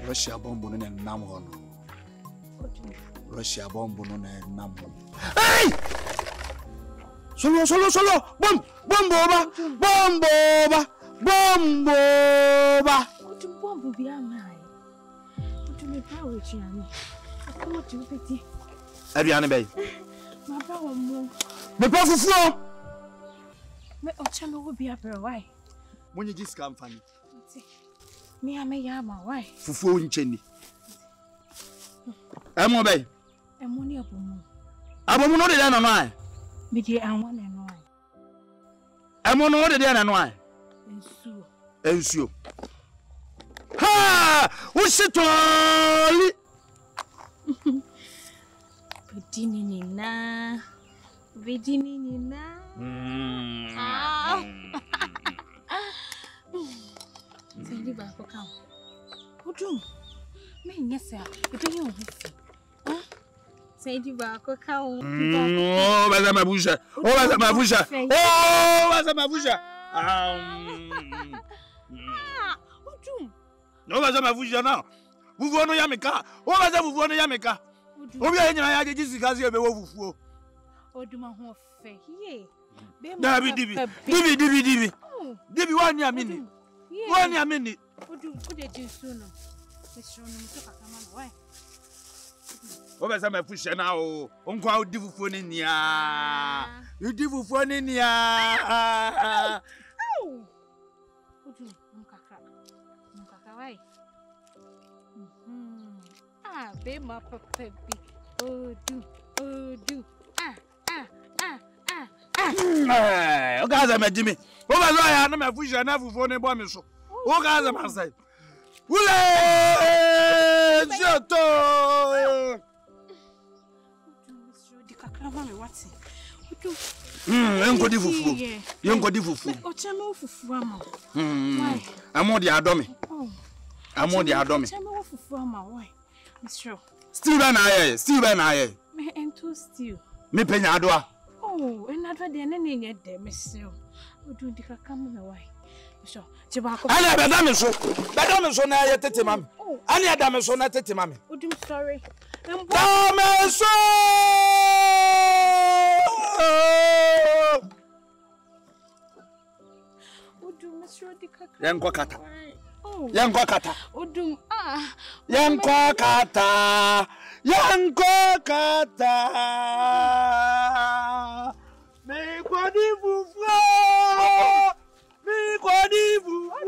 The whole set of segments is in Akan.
Russia bomb on and Namon. Russia bomb on and Namon. Hey! Solo! Bomb! Bomboba! What to bomb be a man? What to me power with you? I come to pity. Adriana Bay. My power more. The powerful floor! My channel will be up her why? When you just come funny. Me, I may have my wife. Fufu in Chenny. I'm obey. And money up on I'm not the on why. Me, dear, and one and one. I'm on order then and why. And so. Ha! What's it all? Vidinina. Sandy back account. Who do? Me, yes, sir. You don't know. Sandy back account. Oh, that's my busha. Oh, that's my busha. Oh, that's my busha. Who do? No, that's my busha now. Vous voyez Yameka. Oh, that's vous voyez Yameka. Oh, bien, il y a des Jessica, you will go. Oh, do my whole face. Yea. Divi, one year minute. 1 year minute. What do you do sooner? Let's show them to come away. Over some push now. Uncle Divu in ya. You Divu phone in ya. Oh, what do you Ah, baby, my baby. Oh, do. O guys am Jimmy. O ba zo ya na me fuji na fufu ne bo me so. O guys am asai. Ule! Joto! Enko di fufu. Yenko di fufu. O chama fufu ama. Why? Amo di adome. Oh. Amo di adome. Chama fufu ama why? Mr. Still na aye. Me ento still. Me penya adoa. Oh, and not what the enemy there, Miss. Who do the come away? So, Chibaco. I never so. Madame so na yet, mammy. I never done so not at mammy. Would you sorry? Dame so. Would you, Miss Rodica? Yanko kata. Oh, Yanko kata. Udum, Yanko kata. Yanko kata. Me kwadi fufu. Me kwadi fufu.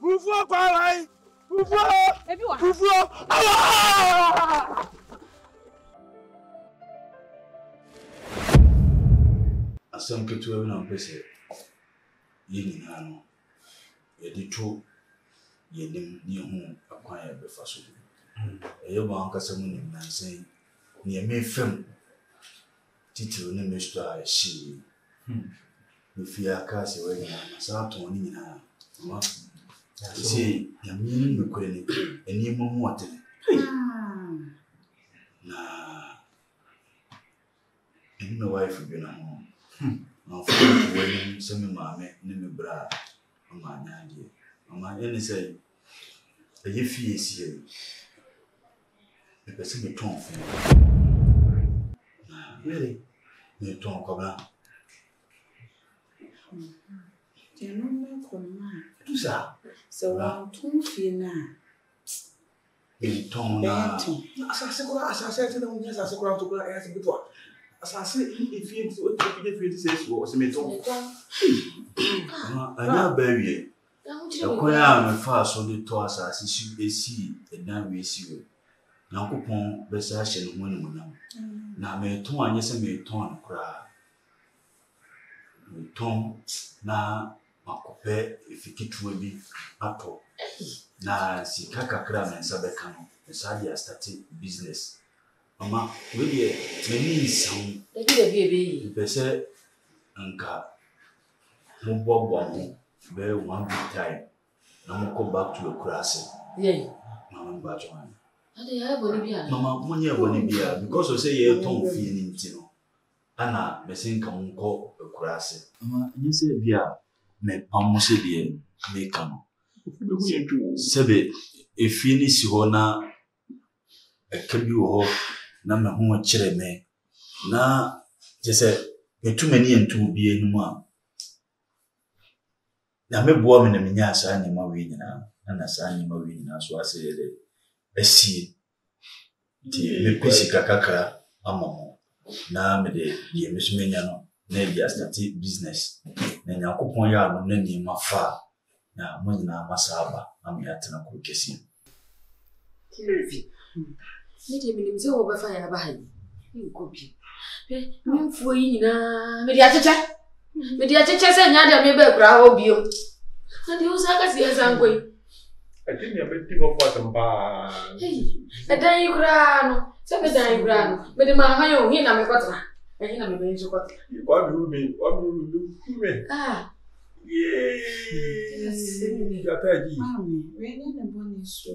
Fufu kwa lai. Fufu. Asam ketu ewe na mpese. Yeni nano. Yedi tu. Yedim ni hu akwanya befa so. Eyo ba ankasa mu ni nansen. Ni eme fem. Titiri ne mesto a shi. Mfia ka se we na sa to ni nyina. Ma. Si ya mi me kore ni eni mu atene. Na eni me wife bi na ho. Na fa we ni se me maame ne me bra ma nya die. Ma eni say e fie si e. Me pese me ton fe. Really? Me ton cobra. Tiens, non, comment? Tout ça. C'est un ton fina. Me ton na. Asase ko asase te na unya asase ko to ko e ase bitwa. Asase e fie ti o ti de fie ti se so o se me ton. Anya bawie. E ko ya me fa so de to asase si esi e dan we si we. Nyankopon besa hye no mu nyam. Na me ton anye se me ton kra. Me ton na makope ifikitu bi ato. Na si kakakra me nsa beka no. Nsa dia start business. Mama, we dey many sound. Baby. Pese nka mo bobo mo be one big time. Na mo come back to your class. Yeah. Mama ba join. Mama, money bonibia because you say you don't feel it, no. Ana mesin kan ko kurase. Mama, you say bia me pamose bia me kano. Sebe efini si ho na ekabi ho na me ho kyere me na je se etumani entu bi enu a na me boa me na menya asa ni ma we nyina na asa ni ma we nyina so ase de esi ti me pesi kakakra amamo na me de ye mesumenya no na dia start business na nyakopon ya no na ni mafa na mo nyina masaba am ya tena ko kesi ni de minim se wo ba fa ya ba ha ni ko bi mfuo yi nyina me dia cheche se nya de me be kura ho bio na de usa ka si esa nkoi atini ya beti ko fa tamba edan yi kura no se be dan yi kura no me de ma ha yo hi na me kwatra hi na me be nso kwatra wa mi ya taji mami we na boni so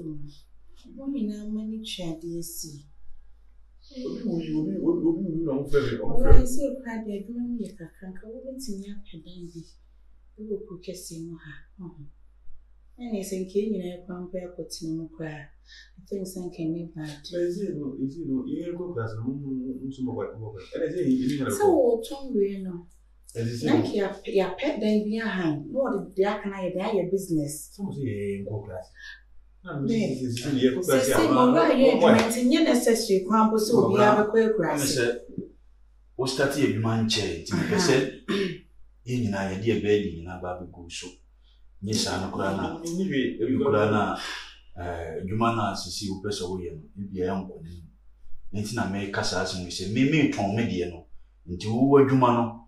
mami na mani chade si obi no fere o fere se kwa de adwuma ye kakanka wo betinya pedan bi wo ko kese mo ha ene se nke nyina kwampa yakotine mo kwa things and can be bad is no ye go class mo mo kwa ene se yi ni so wo tonwe no like ya pet dan bi ahan no de dia kana ye dia business so se go class Ye necessary kwampo so bi abekwa grass. O start ye bi manche ti be se ye nyina ye de be di nyina ba be go so. Ni sa na kura na djuma na sisi wo pese wo ye no bi ya nko ni. Nti na me kasa aso mi se me ton me de no. Nti wo adwuma no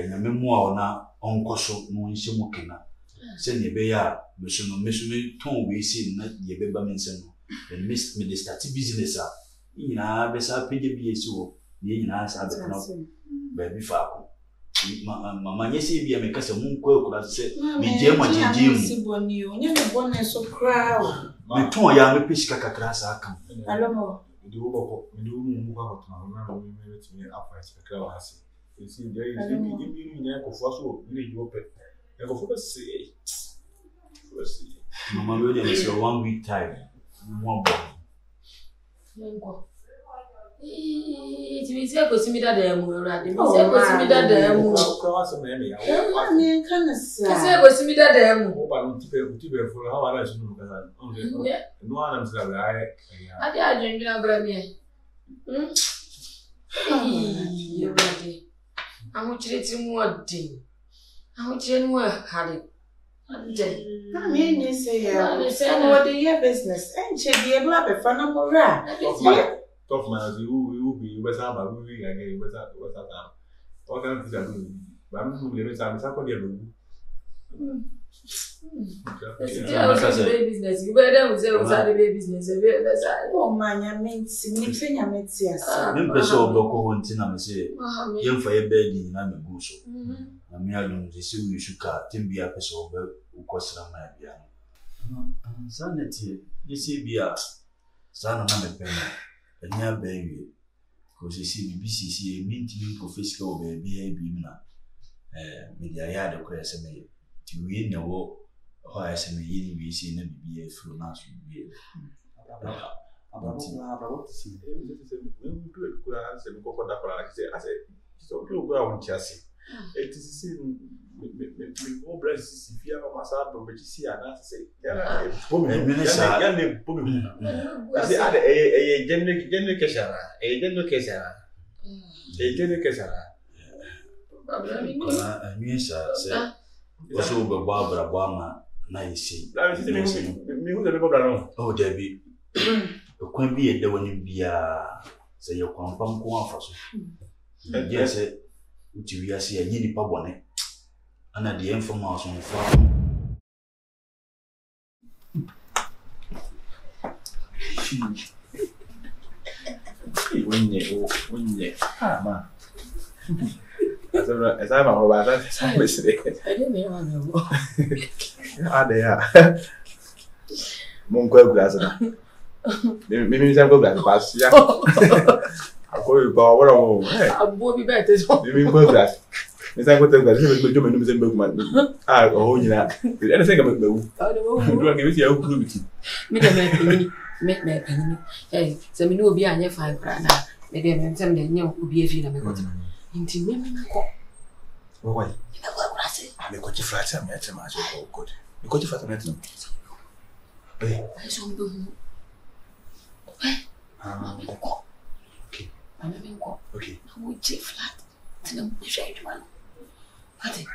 na me mu a ona onkoso no nse mu kena. Se ne be ya mesume ton we si na ye be ba mense no. And miss me the start business a nyina be sa pege bi esi wo ye nyina sa be no ba bi fa ko mama nyese bi me kasa mu nko ekura se me je ma jeje mu si boni o nya me boni so kra o me ton ya me pishika kakra sa aka alomo ndi wo boko ndi wo mu kwa ko na me ti me afa se kakra wa hase esi ndi ye bi ni ko fo so ni jo pe e ko fo se mama we dey say 1 week time mo bo nengo ti se ko simi dada mu ora de mi se ko simi dada mu ko wa so me ya wa mi kan sa se ko simi dada mu o ba no ti be fo ha wa ra so no ka no ana msira ba ai ati ajunjuna bra mi yo bade amu chire ti mu odi amu chire nu hale I mean, you say, what do you business? And she be able to find a more tough man, you be better about moving again, better. What kind of things but I'm going to live in some business. You better say, business. Oh, man, I mean, significant. I mean, yes. Boko Wantina, I say, young for a bed in Namaguso. I mean, I don't see you should cut Timby episode because I'm my piano. Sanity, you see, be a son of a penny, a near baby. Because you see, BCC, meeting for fiscal baby, Bimina, media yard of Cressame. To win the war, or I say, we see no BBA through now. About to see I said, so you go on chassis. It is in more breasts if you have a massage, but you see, and I say, yeah, I say, a general Keshara, a general Keshara, a general Keshara. Yes, sir. Also, Barbara Bama, nice. Oh, Debbie. You can't be a devil be a say your compam go for so. Yes, we are see a yini pabone, and at the information on farm. When you, man. As I'm about that, I didn't know. Ah, they are. Monko glass. Maybe some go glass pass. Yeah. I'll call you, but what I'm going to be better. You mean glass? Nisa ko te gba se be jo me no se be kuma. Ah o nyina. Ene se ga me gba wu. Ndo ga be ya ku biti. Me de me penini. Eh, se me no obi anye fa kra na. Me de me ntem de nya obi afi na me ko. Nti me ko. Why? Me ko kra se. Me ko ti flat am ya tema so ko. Me ko ti flat am ya tema. Eh. Ai so mbe hu. Ah, okay. Ana me ko. Okay. Na wo ti flat. Tina mo share man. Ate.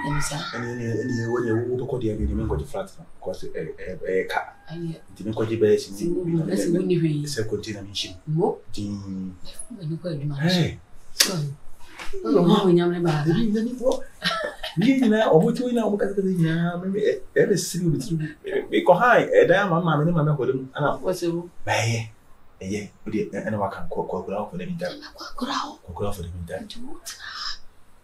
Emisa. Any wo ko dia me ko ti flat because ka. Ai. Nti me ko ji be si. Ese wo ni hwe. Se container me shim. Mo. Tin. Me ko aduma. Hey. So. Mo nyam le ba. Ni na obuti we na obukaka nya me e siri obuti me ko hai e da mama me mama ko dem ana Wasewo. baye eye odi ene waka ko kura ko dem da kura for dem da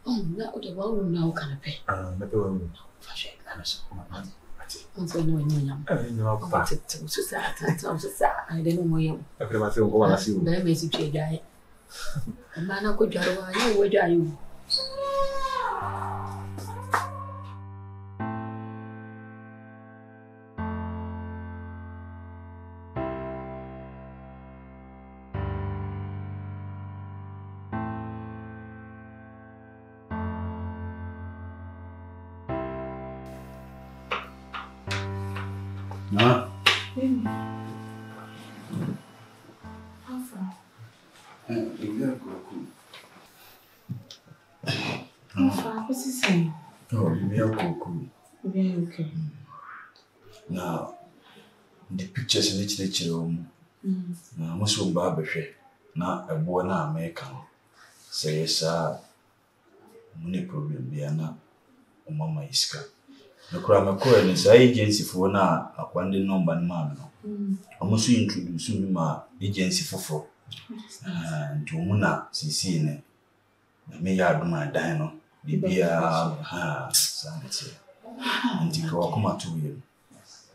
Na ode wa wu na o kana pe. Me pe wa mu Fa she ana so mama ati Onso no nyam. ni wa pa So sa. Ai de no mo yam. e pre ma se ko wala si o Na me si twa dai. Ma na ko jaro wa ya wo dai o. Na. What's he saying? Oh, me akuku. Yeah, okay. Now, the pictures in the room. Na mo so ba behwe na ebo na America. Say yes, money problem bia na o mama iska. No kura me ko ni say agency fo na akwande number ni ma no. Omo so introduce me ma agency fofo. Nti omo na sisi ne. Na me ya aduma dan no. Bibia sanity. Nti ko akoma to we.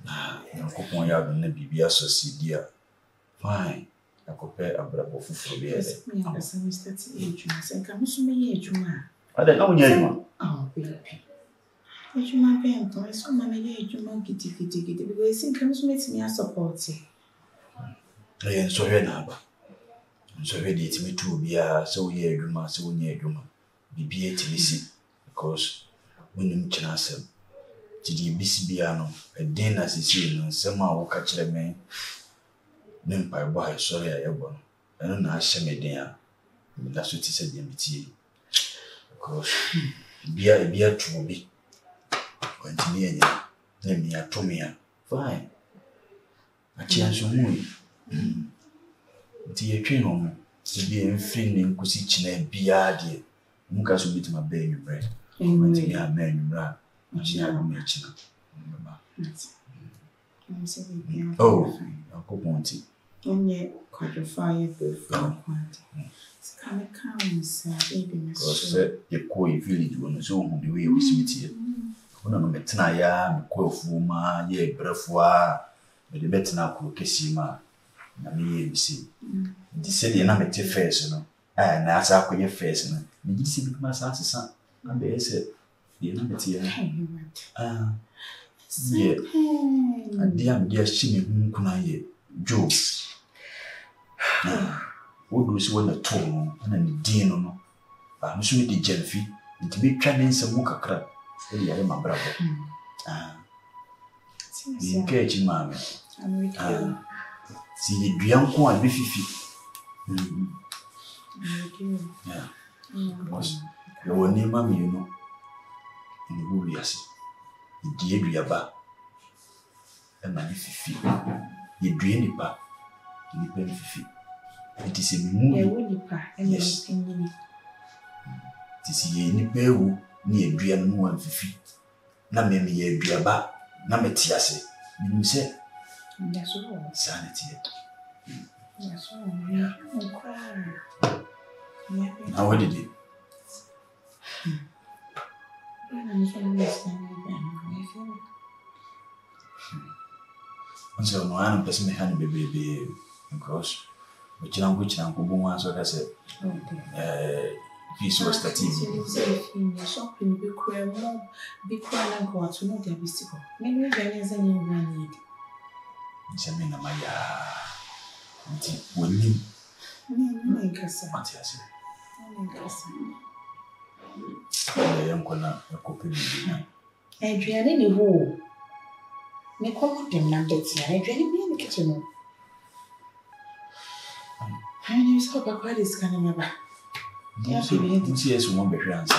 Na yakopon ya aduna bibia so sidia. Fine. Akope abrabo fofo bia de. Me understand we start ejuma. Say ka musu me ye ejuma. Ada na wonya ejuma. Baby. Ejuma be nko so ma me ye ejuma gidi because sin ka musu metimi support. So hwe na aba. So hwe de itimi tu bia so ye ejuma so wonya ejuma. Bibia timisi because wonim kina asem. Tidi bisi bia no eden na sisi no nsem a wo ka kire me. Nempa bo ha sori a yebo no. Eno na ahye meden a. Me da so ti se de meti. Because bia tu bi. Kwantimi enya. Na mi atomia. Fine. Achia so mu. Nti ye twen no mo. Bia mfiri ne nkusi kina bia de. Muka so bit my baby bread. Kwantimi a man bra. Achia no me kina. Oh, akopon Onye quadrify before quantity. Can come say baby because you call a village when so on the way we see it here. When I'm metna ya, me call fuma, ye brefwa, me the betna ko kesima. Na me ye see. The said na me te face no. Na asa ko ye face no. Me di se bi ma sa sesa. Na be say ye na me te ya. Yeah. Adia me dia shi me hu kuna ye. Joe. Wo do si wona to no na ni din no ba mo so me di jelfi nti be twa ne nsem kakra e ya ma brabo ni kechi mame si di duan ko a be fifi yeah because the one mama you know ni bu biase di eduaba e ma ni fifi ye due ni pa ni pe ni fifi. It is a movie. Yes. It is a nipewu near Drian one fifi. Na me ye driaba, na metiase. You say, that's all sanity. That's all. Now, what did it? So, no, I'm person me hand baby because. But you know, which uncle Boom so I said, This was 13. Shopping, be cruel, mom, be cruel, and go to know their visible. Maybe there is any one need. Jamina Maya. When you Adrian, any woo. Me call them now, Betsy. Adrian, be in the kitchen. I knew so about this kind of member. Yes, one better answer.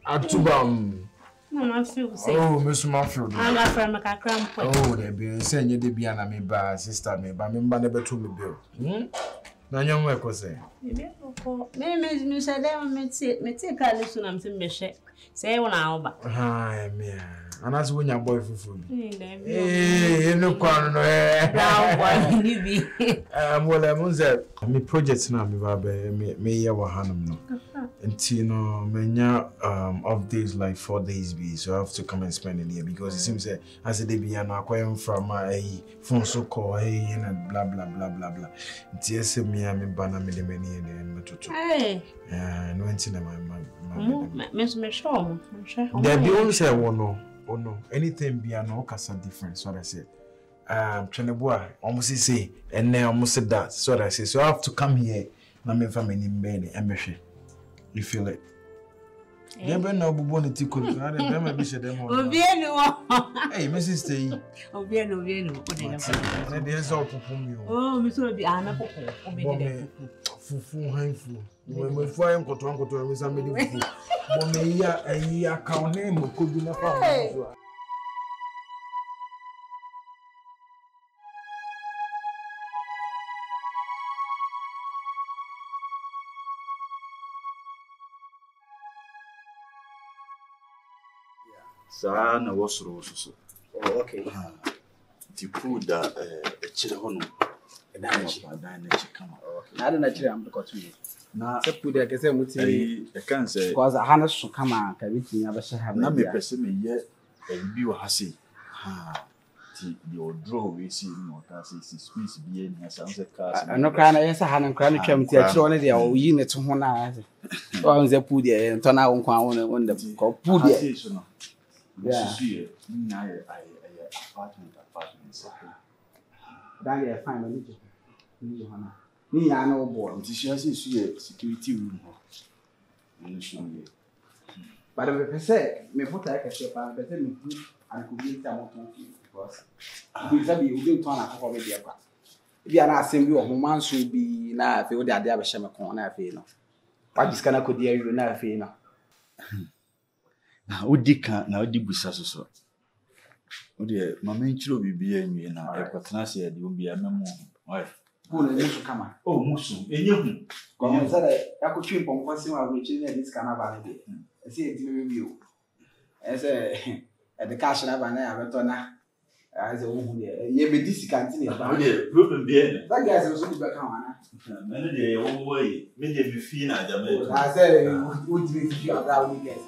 Atubam. Mama feel safe. Oh, Miss Maffield. I'm not from a cramp. Oh, they be saying you did be an amiba, sister me, but me never told me bill. No, young work was there. Maybe you said, me take a listen and say, say 1 hour. Hi, me. And that's when your boy for me. Hey, you know, well, I'm say me projects now, me ya wahanum no. And you know, menya off days like 4 days be, so I have to come and spend in here because it seems as a day be an acquaintance from a phone so call and blah blah blah blah blah. It's yes me banner me the many and matutu. Hey. No anything my Miss Michelle. There be only say one. Oh no, anything be an okasa difference, what I said. Cheneboa, almost say, and now almost said that, so what I say. So I have to come here, na me family in bed, and you feel it. Never know, but one to cook. I remember be said them. Hey, Mrs. Stay. Obieno. There's all perform you. Oh, Miss will be Anna Fufu handful. When we fire got one to with somebody. Bomeya and ye account name could be enough. Sana was rose. Oh, okay. The food that a children come. I don't actually am to continue. Now, put the Cassam, I can't say, because a harness to come out, everything I shall have not me person yet, and be hassy. Your draw we see no that's squeeze be in as a car. I'm not crying, yes, I hadn't cried to actually there or unit to one eye. Oh, they put the and turn out on the called Pudia. Yeah, apartment. That you find a little. Me, I know board. She has a security room. But if I say, me put like a shop and better me good and could be some because we said we didn't turn up over the aircraft. If you are not saying your woman should be now, if you would have a shaman corner, I feel. What is kind of good, you know, feel. Now, now, Dibusaso. Oh, dear, my main children will be in you now. I can't say you will be a memo. Come oh, Musu, and you said I could treat on passing while reaching this kind of vanity. I see it review. As at the cash and I went on as a woman. You be this continue about it. That guy's also back on. Many day, oh, way, made you feel. I said, would be if you are down, guess.